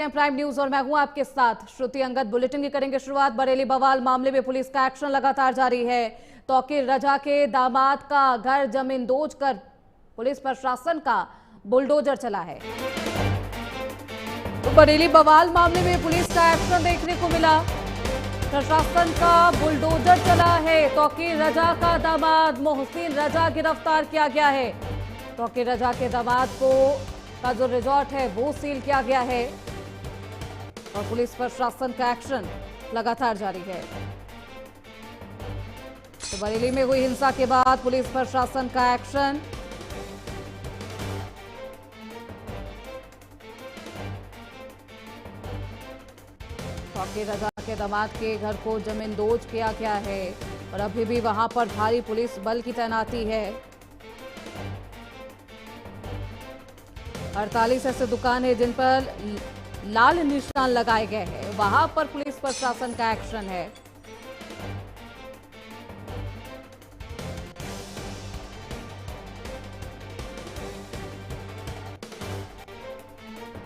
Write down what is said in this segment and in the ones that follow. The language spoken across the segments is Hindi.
प्राइम न्यूज और मैं हूं आपके साथ श्रुति अंगद। बुलेटिन की करेंगे शुरुआत। बरेली बवाल मामले में पुलिस का एक्शन लगातार जारी है। तौकीर रजा के दामाद का घर जमींदोज कर पुलिस प्रशासन का बुलडोजर चला है। तो बरेली बवाल मामले में पुलिस का एक्शन देखने को मिला। प्रशासन का बुलडोजर चला है। तौकीर रजा का दामाद मोहसिन रजा गिरफ्तार किया गया है। तौकीर रजा के दामाद का जो रिजॉर्ट है वो सील किया गया है और पुलिस प्रशासन का एक्शन लगातार जारी है। तो बरेली में हुई हिंसा के बाद पुलिस प्रशासन का एक्शन। तौकीर रजा के दामाद के घर को जमींदोज किया गया है और अभी भी वहां पर भारी पुलिस बल की तैनाती है। 48 ऐसे दुकान है जिन पर लाल निशान लगाए गए हैं, वहां पर पुलिस प्रशासन का एक्शन है।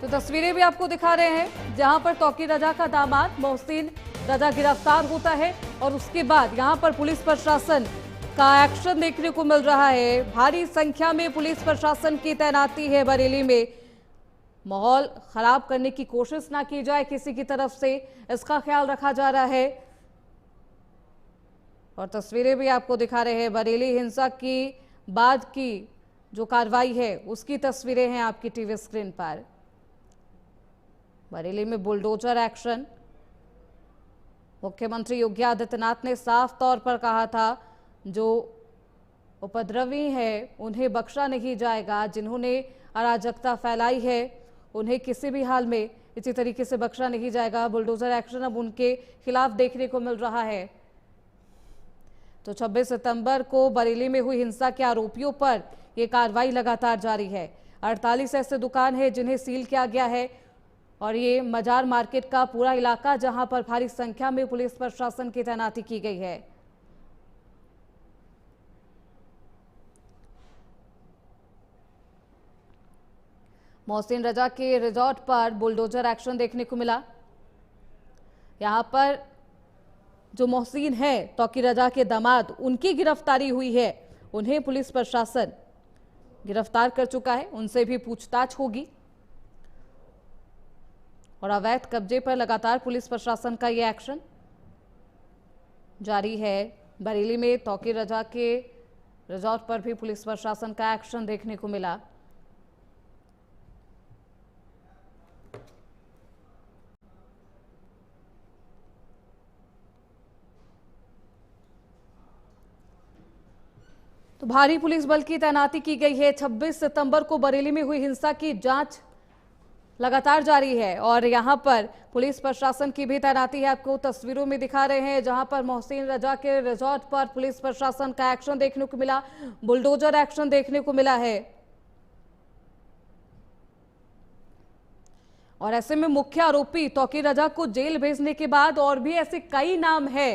तो तस्वीरें भी आपको दिखा रहे हैं जहां पर तौकीर रजा का दामाद मोहसिन रजा गिरफ्तार होता है और उसके बाद यहां पर पुलिस प्रशासन का एक्शन देखने को मिल रहा है। भारी संख्या में पुलिस प्रशासन की तैनाती है बरेली में। माहौल खराब करने की कोशिश ना की जाए किसी की तरफ से, इसका ख्याल रखा जा रहा है। और तस्वीरें भी आपको दिखा रहे हैं बरेली हिंसा की बाद की जो कार्रवाई है उसकी तस्वीरें हैं आपकी टीवी स्क्रीन पर। बरेली में बुलडोजर एक्शन। मुख्यमंत्री योगी आदित्यनाथ ने साफ तौर पर कहा था जो उपद्रवी है उन्हें बख्शा नहीं जाएगा। जिन्होंने अराजकता फैलाई है उन्हें किसी भी हाल में इसी तरीके से बख्शा नहीं जाएगा। बुलडोजर एक्शन अब उनके खिलाफ देखने को मिल रहा है। तो 26 सितंबर को बरेली में हुई हिंसा के आरोपियों पर यह कार्रवाई लगातार जारी है। 48 ऐसे दुकान है जिन्हें सील किया गया है और ये मजार मार्केट का पूरा इलाका जहां पर भारी संख्या में पुलिस प्रशासन की तैनाती की गई है। मोहसिन रजा के रिजॉर्ट पर बुलडोजर एक्शन देखने को मिला। यहां पर जो मोहसिन है तौकीर रजा के दामाद, उनकी गिरफ्तारी हुई है। उन्हें पुलिस प्रशासन गिरफ्तार कर चुका है, उनसे भी पूछताछ होगी। और अवैध कब्जे पर लगातार पुलिस प्रशासन का यह एक्शन जारी है। बरेली में तौकीर रजा के रिजॉर्ट पर भी पुलिस प्रशासन का एक्शन देखने को मिला। तो भारी पुलिस बल की तैनाती की गई है। 26 सितंबर को बरेली में हुई हिंसा की जांच लगातार जारी है और यहां पर पुलिस प्रशासन की भी तैनाती है। आपको तस्वीरों में दिखा रहे हैं जहां पर मोहसिन रजा के रिजॉर्ट पर पुलिस प्रशासन का एक्शन देखने को मिला। बुलडोजर एक्शन देखने को मिला है और ऐसे में मुख्य आरोपी तौकीर रजा को जेल भेजने के बाद और भी ऐसे कई नाम है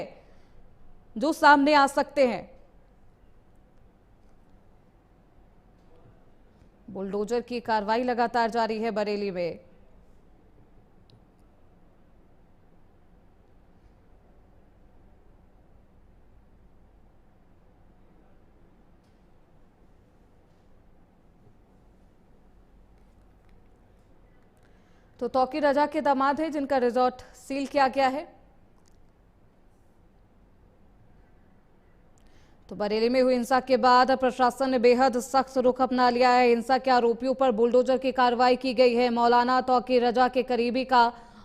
जो सामने आ सकते हैं। बुलडोजर की कार्रवाई लगातार जारी है बरेली में। तो तौकीर रजा के दामाद है जिनका रिजॉर्ट सील किया गया है। तो बरेली में हुई हिंसा के बाद प्रशासन ने बेहद सख्त रुख अपना लिया है। हिंसा के आरोपियों पर बुलडोजर की कार्रवाई की गई है। मौलाना तौकीर रजा के करीबी का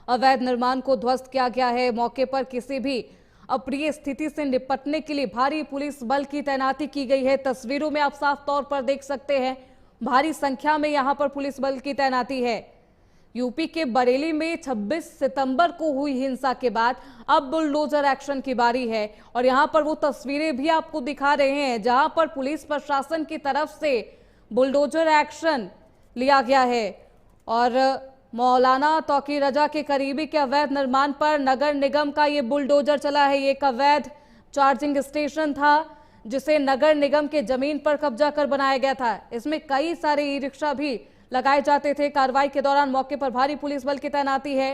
अवैध निर्माण को ध्वस्त किया गया है। मौके पर किसी भी अप्रिय स्थिति से निपटने के लिए भारी पुलिस बल की तैनाती की गई है। तस्वीरों में आप साफ तौर पर देख सकते हैं भारी संख्या में यहां पर पुलिस बल की तैनाती है। यूपी के बरेली में 26 सितंबर को हुई हिंसा के बाद अब बुलडोजर एक्शन की बारी है और यहां पर वो तस्वीरें भी आपको दिखा रहे हैं जहां पर पुलिस प्रशासन की तरफ से बुलडोजर एक्शन लिया गया है। और मौलाना तौकीर रजा के करीबी के अवैध निर्माण पर नगर निगम का ये बुलडोजर चला है। ये एक अवैध चार्जिंग स्टेशन था जिसे नगर निगम के जमीन पर कब्जा कर बनाया गया था। इसमें कई सारे ई रिक्शा भी लगाए जाते थे। कार्रवाई के दौरान मौके पर भारी पुलिस बल की तैनाती है।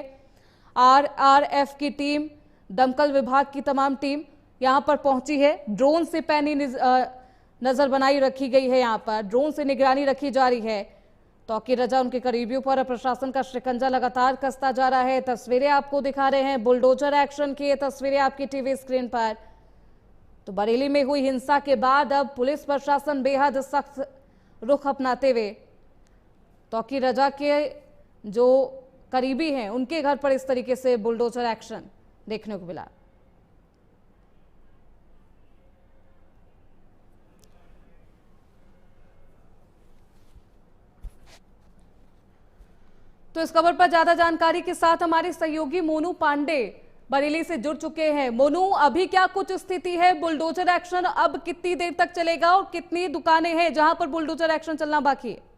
आरआरएफ की टीम, दमकल विभाग की तमाम टीम यहां पर पहुंची है। ड्रोन से पैनी नजर बनाई रखी गई है। यहां पर ड्रोन से निगरानी रखी जा रही है। तौकीर रजा, उनके करीबियों पर प्रशासन का शिकंजा लगातार कसता जा रहा है। तस्वीरें आपको दिखा रहे हैं, बुलडोजर एक्शन की ये तस्वीरें आपकी टीवी स्क्रीन पर। तो बरेली में हुई हिंसा के बाद अब पुलिस प्रशासन बेहद सख्त रुख अपनाते हुए तौकीर रजा के जो करीबी हैं उनके घर पर इस तरीके से बुलडोजर एक्शन देखने को मिला। तो इस खबर पर ज्यादा जानकारी के साथ हमारे सहयोगी मोनू पांडे बरेली से जुड़ चुके हैं। मोनू, अभी क्या कुछ स्थिति है? बुलडोजर एक्शन अब कितनी देर तक चलेगा और कितनी दुकानें हैं जहां पर बुलडोजर एक्शन चलना बाकी है?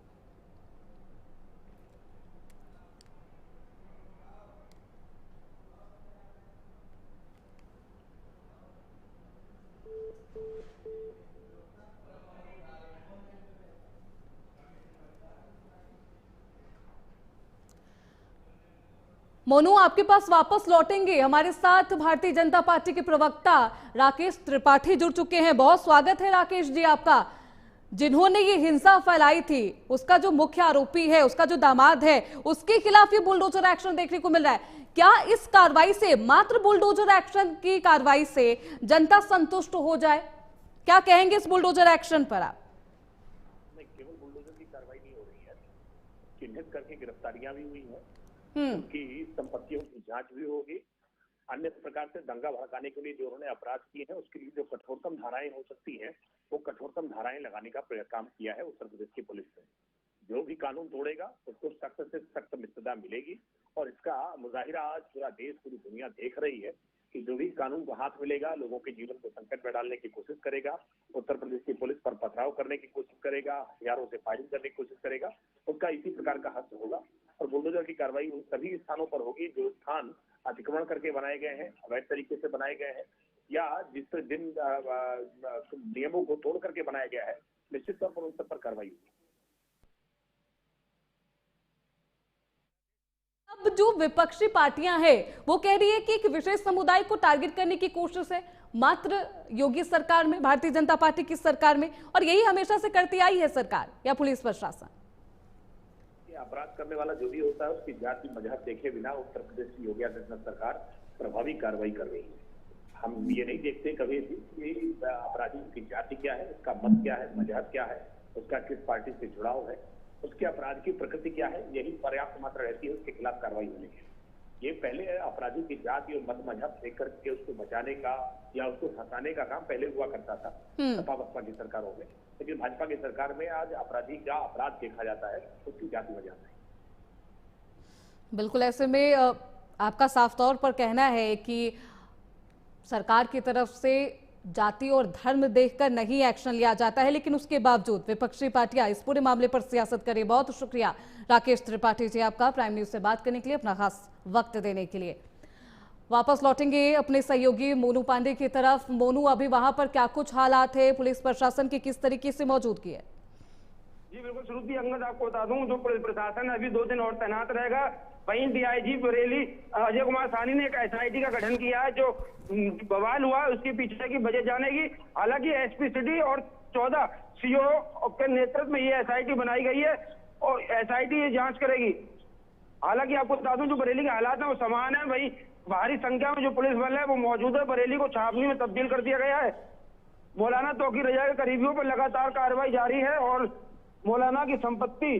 मोनू, आपके पास वापस लौटेंगे। हमारे साथ भारतीय जनता पार्टी के प्रवक्ता राकेश त्रिपाठी जुड़ चुके हैं। बहुत स्वागत है राकेश जी आपका। जिन्होंने ये हिंसा फैलाई थी उसका जो मुख्य आरोपी है, उसका जो दामाद है, उसके खिलाफ ये बुलडोजर एक्शन देखने को मिल रहा है। क्या इस कार्रवाई से, मात्र बुलडोजर एक्शन की कार्रवाई से जनता संतुष्ट हो जाए? क्या कहेंगे इस बुलडोजर एक्शन पर आप? केवल बुलडोजर की कार्रवाई नहीं हो रही है, चिन्हित करके गिरफ्तारियां भी हुई हैं, उनकी संपत्तियों की जांच भी होगी। अन्य प्रकार से दंगा भड़काने के लिए जो उन्होंने अपराध किए हैं उसके लिए जो कठोरतम धाराएं हो सकती हैं वो कठोरतम धाराएं लगाने का काम किया है उत्तर प्रदेश की पुलिस ने। जो भी कानून तोड़ेगा उसको सख्त से सख्त सजा मिलेगी और इसका मुजाहिरा आज पूरा देश, पूरी दुनिया देख रही है कि जो भी कानून को हाथ मिलेगा लोगों के जीवन को संकट में डालने की कोशिश करेगा, उत्तर प्रदेश की पुलिस पर पथराव करने की कोशिश करेगा, हथियारों से फायरिंग करने की कोशिश करेगा, उसका इसी प्रकार का हश्र होगा। और बुलडोजर की कार्रवाई उन सभी स्थानों पर होगी जो स्थान अतिक्रमण करके बनाए गए हैं, अवैध तरीके से बनाए गए हैं या जिन नियमों को तोड़ करके बनाया गया है, निश्चित तौर पर उन सब पर कार्रवाई होगी। अब जो विपक्षी पार्टियां हैं वो कह रही है कि एक विशेष समुदाय को टारगेट करने की कोशिश है मात्र योगी सरकार में, भारतीय जनता पार्टी की सरकार में, और यही हमेशा से करती आई है सरकार या पुलिस प्रशासन। अपराध करने वाला जो भी होता है उसकी जाति मजहब देखे बिना उत्तर प्रदेश की योगी आदित्यनाथ सरकार प्रभावी कार्रवाई कर रही है। हम ये नहीं देखते कभी भी कि अपराधी की जाति क्या है, उसका मत क्या है, मजहब क्या है, उसका किस पार्टी से जुड़ाव है, उसके अपराध की प्रकृति क्या है, यही पर्याप्त मात्रा रहती है उसके खिलाफ कार्रवाई होने की। ये पहले अपराधी की जाति और मत मजहब देख करके उसको बचाने का या उसको फंसाने का काम पहले हुआ करता था सपा बसपा की सरकारों में, लेकिन भाजपा की सरकार में आज अपराधी का अपराध देखा जाता है उसकी जाति वजह से। बिल्कुल, ऐसे में आपका साफ तौर पर कहना है कि सरकार की तरफ से जाति और धर्म देखकर नहीं एक्शन लिया जाता है, लेकिन उसके बावजूद विपक्षी पार्टियां इस पूरे मामले पर सियासत करें। बहुत शुक्रिया राकेश त्रिपाठी जी आपका प्राइम न्यूज से बात करने के लिए, अपना खास वक्त देने के लिए। वापस लौटेंगे अपने सहयोगी मोनू पांडे की तरफ। मोनू, अभी वहां पर क्या कुछ हालात है, पुलिस प्रशासन की किस तरीके से मौजूदगी है? जी बिल्कुल श्रुति, अंगद आपको बता दूं जो पुलिस प्रशासन अभी 2 दिन और तैनात रहेगा। वहीं डीआईजी बरेली अजय कुमार साहनी ने एक एसआईटी का गठन किया है। जो बवाल हुआ उसके पीछे की वजह जानेगी। हालांकि एसपी सिटी और 14 सीओ के नेतृत्व में ये एसआईटी बनाई गई है और एसआईटी ये जांच करेगी। हालांकि आपको बता दूं जो बरेली के हालात है वो समान है। वही भारी संख्या में जो पुलिस बल है वो मौजूद है। बरेली को छावनी में तब्दील कर दिया गया है। मौलाना तौकीर रजा के करीबियों पर लगातार कार्रवाई जारी है और मौलाना की संपत्ति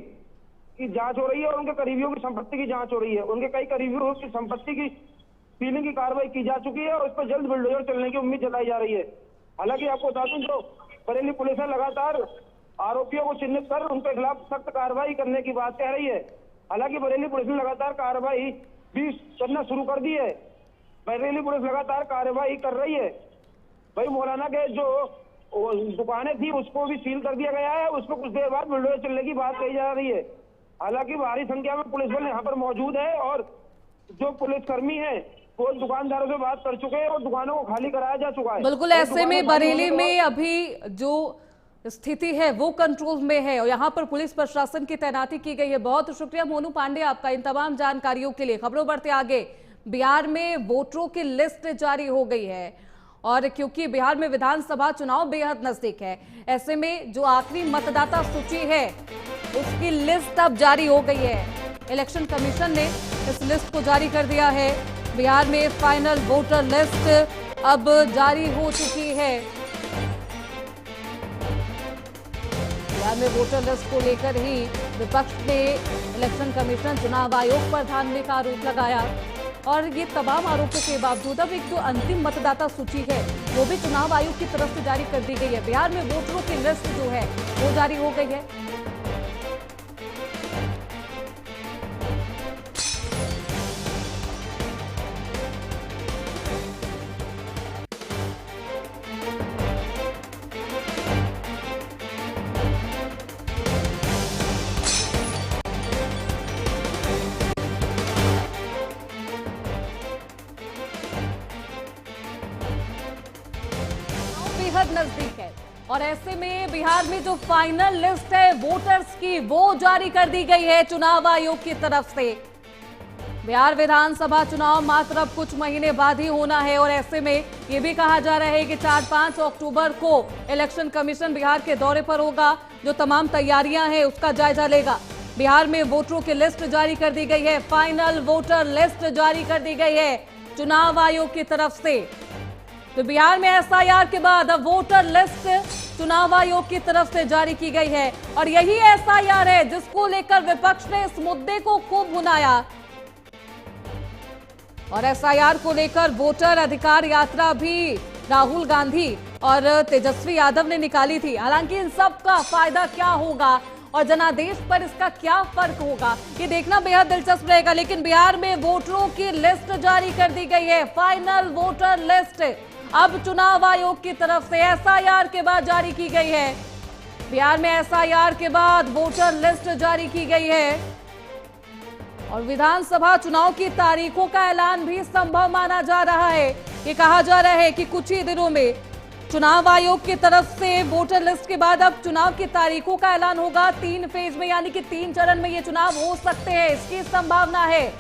की जांच हो रही है और उनके करीबियों की संपत्ति की जांच हो रही है। उनके कई करीबियों की संपत्ति की सीलिंग की कार्रवाई की जा चुकी है और उस पर जल्द बुलडोजर चलने की उम्मीद जताई जा रही है। हालांकि आपको बता दूं जो बरेली पुलिस है लगातार आरोपियों को चिन्हित कर उनके खिलाफ सख्त कार्रवाई करने की बात कह रही है। हालांकि बरेली पुलिस ने लगातार कार्रवाई भी करना शुरू कर दी है। बरेली पुलिस लगातार कार्रवाई कर रही है। भाई मौलाना के जो दुकानें थी उसको भी सील कर दिया गया है। उस पर कुछ देर बाद बुलडोजर चलने की बात कही जा रही है। हालांकि भारी संख्या में पुलिस बल यहाँ पर मौजूद है और जो पुलिसकर्मी है वो दुकानदारों से बात कर चुके हैं और दुकानों को खाली कराया जा चुका है। बिल्कुल, ऐसे में बरेली में अभी जो स्थिति है वो कंट्रोल में है और यहाँ पर पुलिस प्रशासन की तैनाती की गई है। बहुत शुक्रिया मोनू पांडे आपका इन तमाम जानकारियों के लिए। खबरों बढ़ते आगे। बिहार में वोटरों की लिस्ट जारी हो गई है और क्योंकि बिहार में विधानसभा चुनाव बेहद नजदीक है, ऐसे में जो आखिरी मतदाता सूची है उसकी लिस्ट अब जारी हो गई है। इलेक्शन कमीशन ने इस लिस्ट को जारी कर दिया है। बिहार में फाइनल वोटर लिस्ट अब जारी हो चुकी है। बिहार में वोटर लिस्ट को लेकर ही विपक्ष ने इलेक्शन कमीशन चुनाव आयोग पर धांधली का आरोप लगाया और ये तमाम आरोपों के बावजूद अब एक जो अंतिम मतदाता सूची है वो भी चुनाव आयोग की तरफ से जारी कर दी गई है। बिहार में वोटरों की लिस्ट जो है वो जारी हो गई है। बेहद नजदीक है और ऐसे में बिहार में जो फाइनल लिस्ट है वोटर्स की वो जारी कर दी गई है चुनाव आयोग की तरफ से। बिहार विधानसभा चुनाव मात्र अब कुछ महीने बाद ही होना है और ऐसे में ये भी कहा जा रहा है कि 4-5 अक्टूबर को इलेक्शन कमीशन बिहार के दौरे पर होगा, जो तमाम तैयारियां हैं उसका जायजा लेगा। बिहार में वोटरों की लिस्ट जारी कर दी गई है, फाइनल वोटर लिस्ट जारी कर दी गई है चुनाव आयोग की तरफ से। तो बिहार में एसआईआर के बाद अब वोटर लिस्ट चुनाव आयोग की तरफ से जारी की गई है और यही एसआईआर है जिसको लेकर विपक्ष ने इस मुद्दे को खूब भुनाया और एसआईआर को लेकर वोटर अधिकार यात्रा भी राहुल गांधी और तेजस्वी यादव ने निकाली थी। हालांकि इन सब का फायदा क्या होगा और जनादेश पर इसका क्या फर्क होगा ये देखना बेहद दिलचस्प रहेगा। लेकिन बिहार में वोटरों की लिस्ट जारी कर दी गई है, फाइनल वोटर लिस्ट अब चुनाव आयोग की तरफ से एसआईआर के बाद जारी की गई है। बिहार में एसआईआर के बाद वोटर लिस्ट जारी की गई है और विधानसभा चुनाव की तारीखों का ऐलान भी संभव माना जा रहा है। ये कहा जा रहा है कि कुछ ही दिनों में चुनाव आयोग की तरफ से वोटर लिस्ट के बाद अब चुनाव की तारीखों का ऐलान होगा 3 फेज में, यानी कि 3 चरण में ये चुनाव हो सकते हैं, इसकी संभावना है।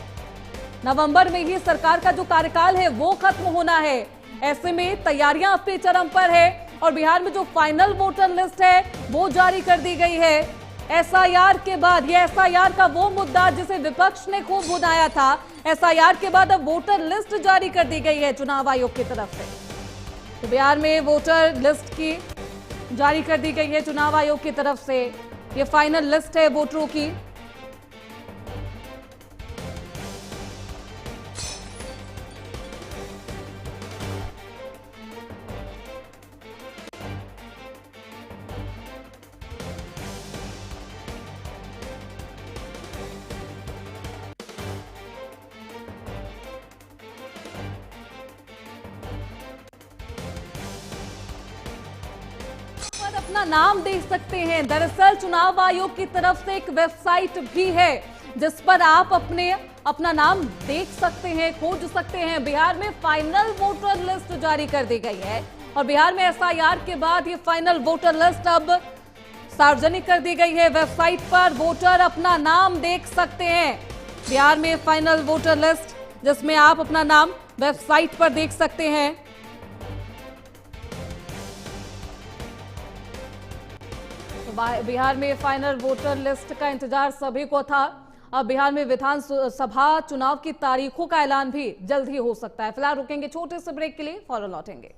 नवंबर में ही सरकार का जो कार्यकाल है वो खत्म होना है। ऐसे में तैयारियां अपने चरम पर है और बिहार में जो फाइनल वोटर लिस्ट है वो जारी कर दी गई है एसआईआर के बाद। ये एसआईआर का वो मुद्दा जिसे विपक्ष ने खूब भुनाया था, एसआईआर के बाद अब वोटर लिस्ट जारी कर दी गई है चुनाव आयोग की तरफ से। तो बिहार में वोटर लिस्ट की जारी कर दी गई है चुनाव आयोग की तरफ से। ये फाइनल लिस्ट है वोटरों की। अपना नाम देख सकते हैं। दरअसल चुनाव आयोग की तरफ से एक वेबसाइट भी है जिस पर आप अपना नाम देख सकते हैं, खोज सकते हैं। बिहार में फाइनल वोटर लिस्ट जारी कर दी गई है और बिहार में एसआईआर के बाद ये फाइनल वोटर लिस्ट अब सार्वजनिक कर दी गई है। वेबसाइट पर वोटर अपना नाम देख सकते हैं। बिहार में फाइनल वोटर लिस्ट जिसमें आप अपना नाम वेबसाइट पर देख सकते हैं। बिहार में फाइनल वोटर लिस्ट का इंतजार सभी को था। अब बिहार में विधानसभा चुनाव की तारीखों का ऐलान भी जल्द ही हो सकता है। फिलहाल रुकेंगे छोटे से ब्रेक के लिए, फौरन लौटेंगे।